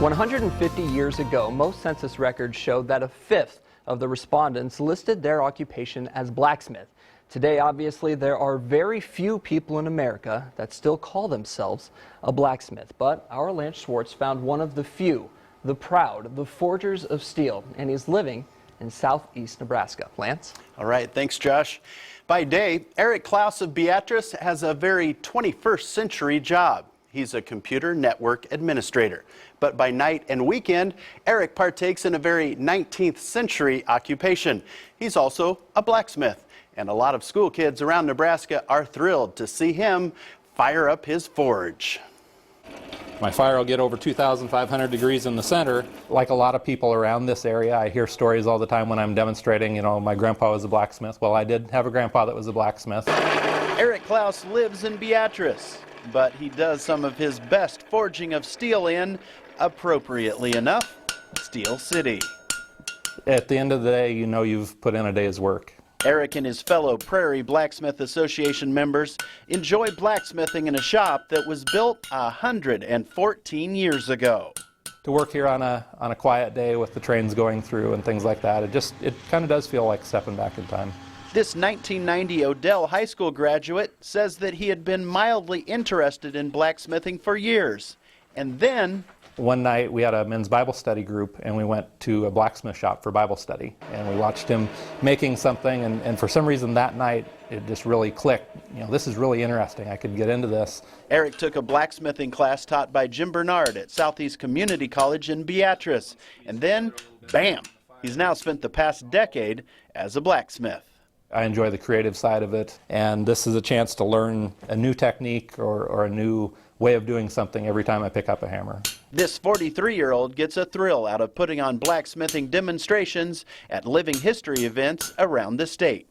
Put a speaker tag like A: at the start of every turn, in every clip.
A: 150 years ago, most census records showed that a fifth of the respondents listed their occupation as blacksmith. Today, obviously, there are very few people in America that still call themselves a blacksmith. But our Lance Schwartz found one of the few, the proud, the forgers of steel, and he's living in southeast Nebraska. Lance?
B: All right, thanks, Josh. By day, Eric Klaus of Beatrice has a very 21st century job. He's a computer network administrator. But by night and weekend, Eric partakes in a very 19th century occupation. He's also a blacksmith. And a lot of school kids around Nebraska are thrilled to see him fire up his forge.
C: My fire will get over 2,500 degrees in the center. Like a lot of people around this area, I hear stories all the time when I'm demonstrating, you know, my grandpa was a blacksmith. Well, I did have a grandpa that was a blacksmith.
B: Eric Klaus lives in Beatrice, but he does some of his best forging of steel in, appropriately enough, Steele City.
C: At the end of the day, you know you've put in a day's work.
B: Eric and his fellow Prairie Blacksmith Association members enjoy blacksmithing in a shop that was built 114 years ago.
C: To work here on a quiet day with the trains going through and things like that, it kind of does feel like stepping back in time.
B: This 1990 Odell High School graduate says that he had been mildly interested in blacksmithing for years. And then
C: one night we had a men's Bible study group and we went to a blacksmith shop for Bible study. And we watched him making something, and for some reason that night it just really clicked. You know, this is really interesting. I could get into this.
B: Eric took a blacksmithing class taught by Jim Bernard at Southeast Community College in Beatrice. And then, bam, he's now spent the past decade as a blacksmith.
C: I enjoy the creative side of it, and this is a chance to learn a new technique or a new way of doing something every time I pick up a hammer.
B: This 43-year-old gets a thrill out of putting on blacksmithing demonstrations at living history events around the state.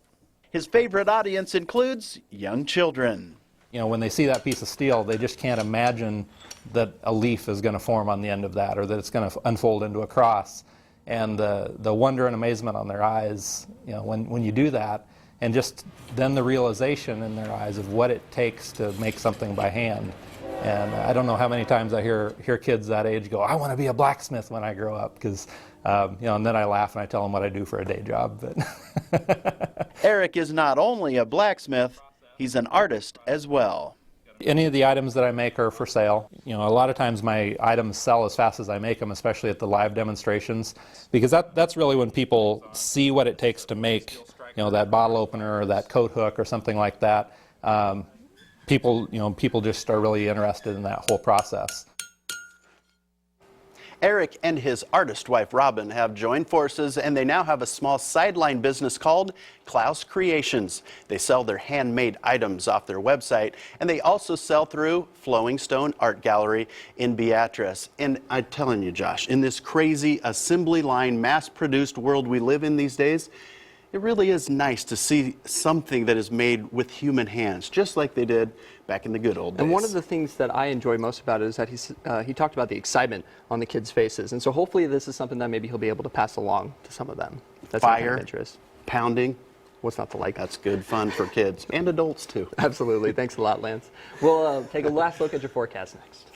B: His favorite audience includes young children.
C: You know, when they see that piece of steel, they just can't imagine that a leaf is going to form on the end of that or that it's going to unfold into a cross. And the wonder and amazement on their eyes, you know, when you do that, and just then the realization in their eyes of what it takes to make something by hand. And I don't know how many times I hear kids that age go, I want to be a blacksmith when I grow up, because, you know, and then I laugh and I tell them what I do for a day job. But
B: Eric is not only a blacksmith, he's an artist as well.
C: Any of the items that I make are for sale. You know, a lot of times my items sell as fast as I make them, especially at the live demonstrations, because that's really when people see what it takes to make, you know, that bottle opener or that coat hook or something like that. People just are really interested in that whole process.
B: Eric and his artist wife Robin have joined forces, and they now have a small sideline business called Klaus Creations. They sell their handmade items off their website, and they also sell through Flowing Stone Art Gallery in Beatrice. And I'm telling you, Josh, in this crazy assembly line, mass-produced world we live in these days, it really is nice to see something that is made with human hands, just like they did back in the good old days.
A: And one of the things that I enjoy most about it is that he talked about the excitement on the kids' faces. And so hopefully this is something that maybe he'll be able to pass along to some of them. That's
B: fire,
A: of interest.
B: pounding.
A: What's not to like?
B: That's good fun for kids and adults too.
A: Absolutely. Thanks a lot, Lance. We'll take a last look at your forecast next.